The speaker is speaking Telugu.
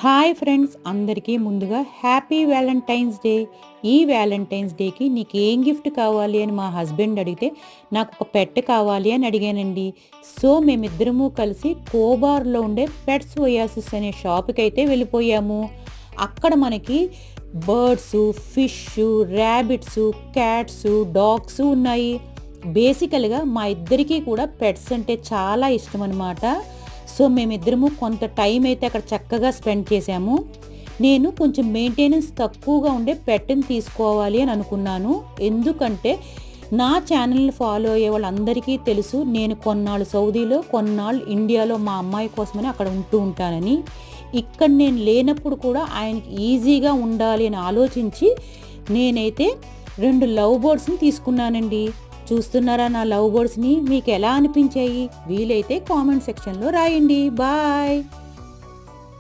హాయ్ ఫ్రెండ్స్, అందరికీ ముందుగా హ్యాపీ వ్యాలంటైన్స్ డే. ఈ వ్యాలంటైన్స్ డేకి నీకు ఏం గిఫ్ట్ కావాలి అని మా హస్బెండ్ అడిగితే నాకు ఒక పెట్ కావాలి అని అడిగానండి. సో మేమిద్దరము కలిసి కోబార్లో ఉండే పెట్స్ ఒయాసిస్ అనే షాప్కి అయితే వెళ్ళిపోయాము. అక్కడ మనకి birds, fish, rabbits, cats, dogs ఉన్నాయి. బేసికల్గా మా ఇద్దరికీ కూడా పెట్స్ అంటే చాలా ఇష్టం అనమాట. సో మేమిద్దరము కొంత టైం అయితే అక్కడ చక్కగా స్పెండ్ చేశాము. నేను కొంచెం మెయింటెనెన్స్ తక్కువగా ఉండే పెట్ని తీసుకోవాలి అని అనుకున్నాను. ఎందుకంటే నా ఛానల్ని ఫాలో అయ్యే వాళ్ళందరికీ తెలుసు, నేను కొన్నాళ్ళు సౌదీలో, కొన్నాళ్ళు ఇండియాలో మా అమ్మాయి కోసమని అక్కడ ఉంటూ ఉంటానని. ఇక్కడ నేను లేనప్పుడు కూడా ఆయనకి ఈజీగా ఉండాలి అని ఆలోచించి నేనైతే 2 లవ్ బర్డ్స్ని తీసుకున్నానండి. చూస్తున్నారా నా లవ్ బర్డ్స్ని? మీకు ఎలా అనిపించాయి? వీలైతే కామెంట్ సెక్షన్లో రాయండి. బాయ్.